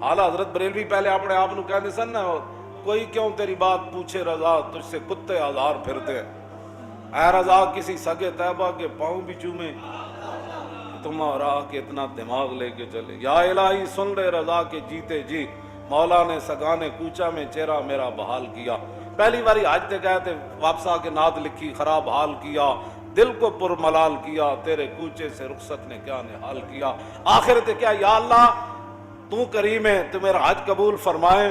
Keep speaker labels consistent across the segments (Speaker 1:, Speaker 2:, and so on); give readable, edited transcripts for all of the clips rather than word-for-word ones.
Speaker 1: आला हजरत बरेलवी पहले अपने आप को कहते सन ना, कोई क्यों तेरी बात पूछे रजा, तुझसे कुत्ते हजार फिरते। ऐ रजा किसी सगे तैबा के पाँव भी चूमे, तुम्हारा के इतना दिमाग लेके चले। या इलाही सुन ले रजा के जीते जी, मौला ने सगाने कूचा में चेहरा मेरा बहाल किया। पहली बारी आज ते गए थे, वापस आके नात लिखी, खराब हाल किया, दिल को पुरमलाल किया, तेरे कूचे से रुखसत ने क्या निहाल किया। आखिर ते क्या, या अल्लाह तू करीम है, तू मेरा हज कबूल फरमाए,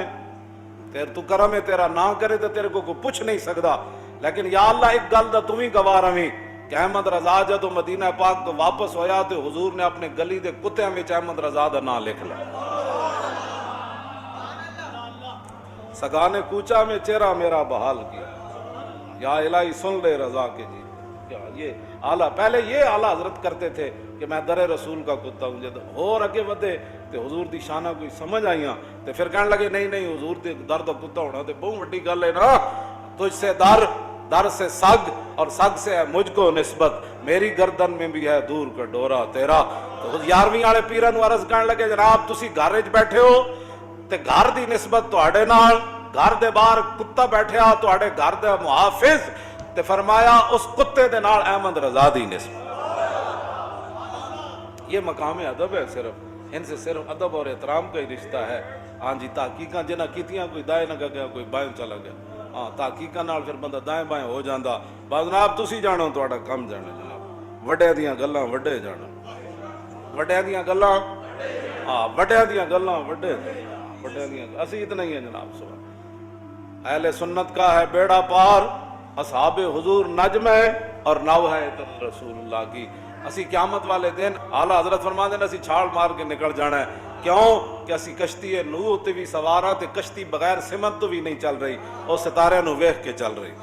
Speaker 1: तेरे तू करम है, तेरा ना करे तो तेरे को कोई पूछ नहीं सकता। लेकिन या अल्लाह एक गल दा तू ही गवाह रवी कि अहमद रजा जदों मदीना पाक तो वापस होया तो हुजूर ने अपने गली दे कुत्तियां विच अहमद रजा दा नाम लिख लिया। सगाने कूचा में चेहरा मेरा बहाल किया, या इलाही सुन ले रजा के जी। क्या ये आला, पहले ये आला हजरत करते थे कि मैं दरे रसूल का कुत्ता हूं। जब और अगे वधे तो हुजूर दी शाना कोई समझ आईया तो फिर कहने लगे नहीं नहीं हुजूर दे दर दा कुत्ता होना तो बहुत वड्डी गल है ना। तुझसे दर, दर से सग और सग से है मुझको निस्बत, मेरी गर्दन में भी है दूर का डोरा तेरा। तो 11वीं वाले पीरां नूं अर्ज करन लगे जनाब तुसी घर विच बैठे हो ते घर दी निस्बत तुहाडे नाल, घर दे बाहर कुत्ता बैठा तुहाडे घर दा मुहाफिज, ते फरमाया उस कुत्ते दे नाल अहमद रजा दी निस्बत। ये मकाम अदब है, सिर्फ इनसे सिर्फ अदब और एहतराम का ही रिश्ता है। हाँ जी, तहकीकां जिन्हां कीतियां, कोई दाएं लगा गया कोई बाएं चला गया। हाँ, तहकीकां नाल फिर बंदा दाएं बाएं हो जांदा। बस जनाब तुसी जानो, तुहाडा काम जाने जनाब, वड्डियां दियां गल्लां वड्डे जानो, वड्डियां दियां गल्लां, हाँ वड्डियां दियां गल्लां वड्डे, वड्डियां दियां, असी इतना ही है जनाब। सुबह अहले सुन्नत का है बेड़ा पार, असहाबे हुजूर नजम है और नव है रसूलुल्लाह की। असी क़यामत वाले दिन आला हजरत फरमाते हैं असी छाल मार के निकल जाना है। क्यों कि असी कश्ती नूह उत्ते भी सवार ते कश्ती बगैर सिमत तो भी नहीं चल रही, और सितारे नूं वेख के चल रही।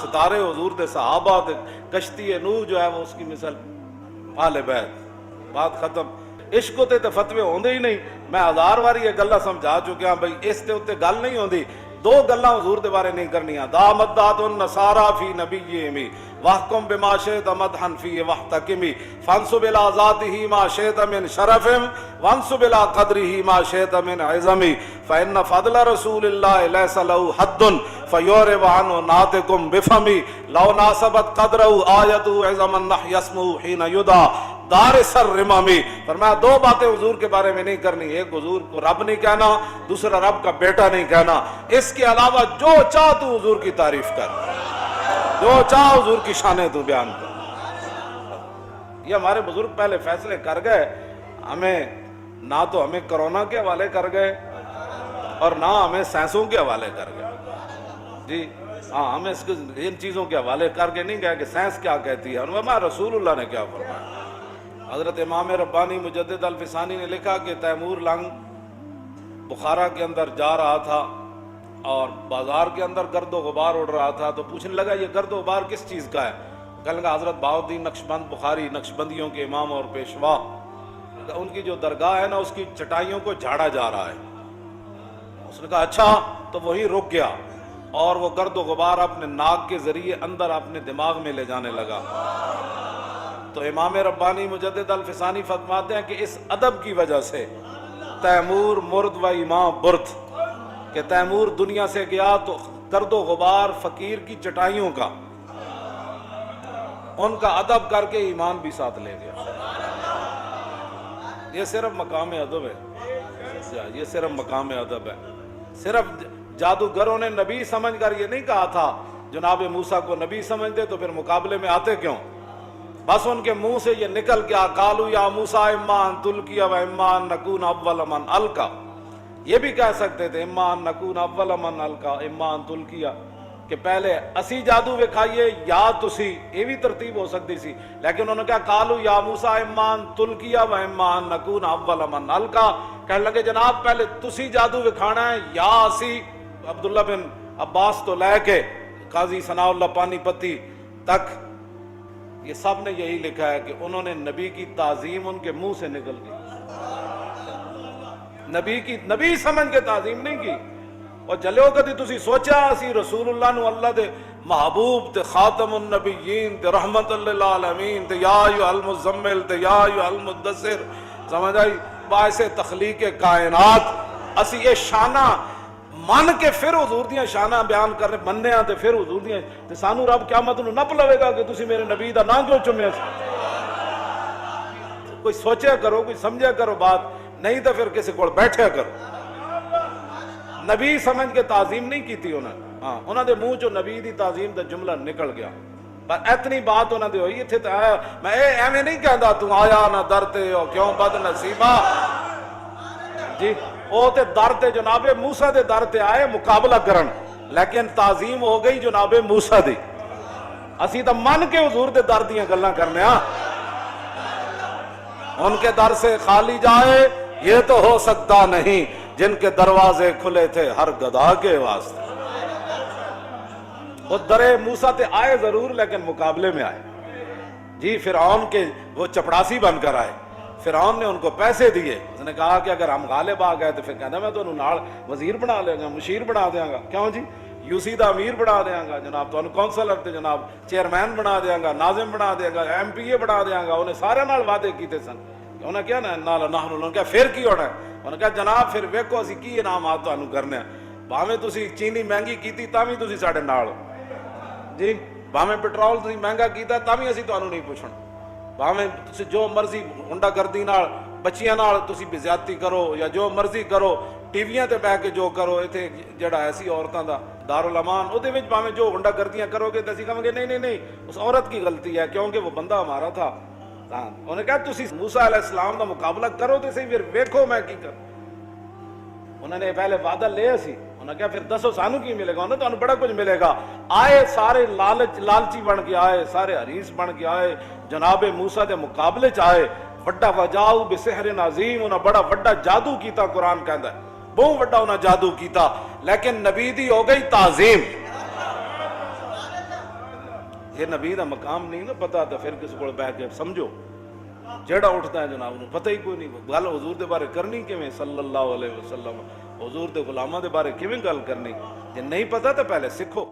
Speaker 1: सितारे हुजूर दे सहाबा ते कश्ती नूह जो है वो उसकी मिसाल आले बैत। बात खत्म। इश्क ते तो फतवे होंदे ही नहीं। मैं 1000 बारी ये गल्लां समझा चुकिया भाई, इस ते उत्ते गल नहीं होंदी। दो गल्लां हुजूर दे बारे नहीं करनियां। दामदातुन नसारा फी नबिय्यिमी वहकुम बिमा शैत मदहन फी वहतकिमी फंसुब इला ज़ातिही मा शैत मिन शरफिम वंसुब इला क़द्रिही मा शैत मिन इज़मी फ़इन्न फ़ज़ल रसूलिल्लाहि लैसा लहु हद्दुन फ़युरिब अन्हु नातिकुम बिफ़मी लौ नासबत क़द्रहु आयतु इज़मन नहयस्मुहु हीन युदा दार सर रिमामी। फरमाया दो बातें हुजूर के बारे में नहीं करनी। एक हुजूर को रब नहीं कहना, दूसरा रब का बेटा नहीं कहना। इसके अलावा जो चाह तू हुजूर की तारीफ कर, जो चाह हुजूर की शाने तू बयान कर। ये हमारे बुजुर्ग पहले फैसले कर गए, हमें ना तो हमें कोरोना के हवाले कर गए और ना हमें साइंसों के हवाले कर गए जी। हाँ, हमें इन चीज़ों के हवाले करके नहीं गए कि साइंस क्या कहती है और हमारा रसूलुल्लाह ने क्या फरमाया। हज़रत इमाम रब्बानी मुजद्दिद अल-फ़िसानी ने लिखा कि तैमूर लंग बुखारा के अंदर जा रहा था और बाजार के अंदर गर्दो गुबार उड़ रहा था, तो पूछने लगा ये गर्दो गुबार किस चीज़ का है। कहने लगा हज़रत बहाउद्दीन नक्शबंद बुखारी, नक्शबंदियों के इमाम और पेशवा, उनकी जो दरगाह है ना उसकी चटाइयों को झाड़ा जा रहा है। उसने कहा अच्छा, तो वही रुक गया और वो गर्दो गुबार अपने नाक के जरिए अंदर अपने दिमाग में ले जाने लगा। तो इमाम रब्बानी मुजद्दिद अल-फ़िसानी फरमाते हैं कि इस अदब की वजह से तैमूर मुर्द व इमाम बुर्द, कि तैमूर दुनिया से गया तो गर्दो गुबार फकीर की चटाइयों का, उनका अदब करके ईमान भी साथ ले गया। ये सिर्फ मकाम अदब है, ये सिर्फ मकाम अदब है। सिर्फ जादूगरों ने नबी समझ कर ये नहीं कहा था जनाब मूसा को नबी समझते तो फिर मुकाबले में आते क्यों। बस उनके मुंह से ये निकल गया कालू या मूसा इम्मा अन तुल्किया व इम्मा अन नकून अव्वल मन अलका। ये भी कह सकते थे इम्मा अन नकून अव्वल मन अलका इम्मा अन तुल्किया, कि पहले असी जादू विखाइए या तुसी, ये भी तरतीब हो सकती सी। लेकिन उन्होंने कहा कालू या मूसा इम्मा अन तुल्किया व इम्मा अन नकून अव्वल मन अलका। कहने लगे जनाब पहले तुसी जादू विखाना है या असी। अब्दुल्ला बिन अब्बास तो लैके काजी सनाउल्लाह पानीपति तक ये सब ने यही लिखा है कि उन्होंने नबी की ताजीम उनके मुंह से निकल गई। नबी की नबी समझ के ताजीम नहीं की। और जलो कदी तुसी सोचा असी रसूलुल्लाह नु अल्लाह दे महबूब ते खातमुन नबिय्यीन ते रहमतुल लिल आलमीन ते या अय्युहल मुज़म्मिल ते या अय्युहल मुद्दस्सिर, समझ आई। باعث تخلیق کائنات اسی یہ شانہ من کے پھر حضور دیاں شانہ بیان کرنے مننے آتے پھر حضور دیاں تے سانو رب قیامت نو نپ لوے گا کہ تسی میرے نبی دا نام کیوں چومیا سی؟ کوئی سوچیا کرو، کوئی سمجھیا کرو بات، نہیں تو پھر کسی کو بیٹھیا کرو۔ نبی سمجھ کے تعظیم نہیں کیتی انہوں نے منہ چو نبی دی تعظیم دا جملہ نکل گیا، پر اتنی بات انہوں نے ہوئی تھے تو آیا میں ایویں نہیں کہندا تو آیا نہ در تے او کیوں بد نصیبہ جی او تے در تے جناب موسیٰ دے در تے آئے مقابلہ کرن، لیکن تعظیم ہو گئی جناب موسیٰ دی۔ اسی تا من کے حضور دے در دیاں گلاں کرنے ہاں، ان کے در سے خالی جائے یہ تو ہو سکتا نہیں، جن کے دروازے کھلے تھے ہر گدھا کے واسطے۔ وہ در موسیٰ تے آئے ضرور لیکن مقابلے میں آئے جی، فرعون کے وہ چپڑاسی بن کر آئے، فرعون نے ان کو پیسے دیے، اس نے کہا کہ اگر ہم غالب آ گئے تو پھر کہنا میں تو انہوں نال وزیر بنا لے گا، مشیر بنا دیاں گا، کیوں جی یو سی دا امیر بنا دیاں گا جناب، تو انہوں کونسلر تے جناب چیئرمین بنا دیاں گا، ناظم بنا دیاں گا، ایم پی اے بنا دیاں گا، انہیں سارے نال وعدے کیتے سن۔ انہوں نے کیا نا انہوں نے کہا پھر کی ہونا ہے، انہوں نے کہا جناب پھر ویکھو اسی کی انعامات تو انہوں کرنے ہیں، بھاویں تسی چینی مہنگی کیتی تاویں تسی ساڑے نال جی، بھاویں پٹرول تسی مہنگا کیتا تاویں اسی تو انہوں نہیں پوچھنا، بھاویں تسی جو مرضی ہنڈا گردی نال بچیاں نال تسی بزیادتی کرو یا جو مرضی کرو، ٹی ویاں تے بیٹھ کے جو کرو، ایتھے جڑا ایسی عورتاں دا دارالامان اودے وچ بھاویں جو ہنڈا گردیاں کرو گے تے اسی کہاں گے نہیں اس عورت کی غلطی ہے کیونکہ وہ بندہ ہمارا تھا۔ انہوں نے کہا تسی موسیٰ علیہ السلام دا مقابلہ کرو تے صحیح پھر ویکھو میں کی کر۔ انہوں نے پہلے وعدہ لے سی، انہوں نے کہا پھر دسو سانو کی ملے گا، انہوں نے تو انہوں بڑا کچھ ملے گا۔ آئے سارے لالچی بن کے آئے، سارے حریص بن کے آئے، جناب موسیٰ دے مقابلے چاہے، وڈا وجاؤ بسحر عظیم، انہوں بڑا وڈا جادو کیتا، قرآن کہندا ہے بہت وڈا انہوں جادو کیتا، لیکن نبی دی ہو گئی تعظیم۔ یہ نبی دا مقام نہیں نا پتا تو پھر کس کو بیٹھ کے سمجھو، جیڑا اٹھتا ہے جناب انہوں پتہ ہی کوئی نہیں، گل حضور دے بارے کرنی کیویں صلی اللہ علیہ وسلم، حضور دے غلاماں دے بارے کیویں گل کرنی، جے نہیں پتا تو پہلے سکھو۔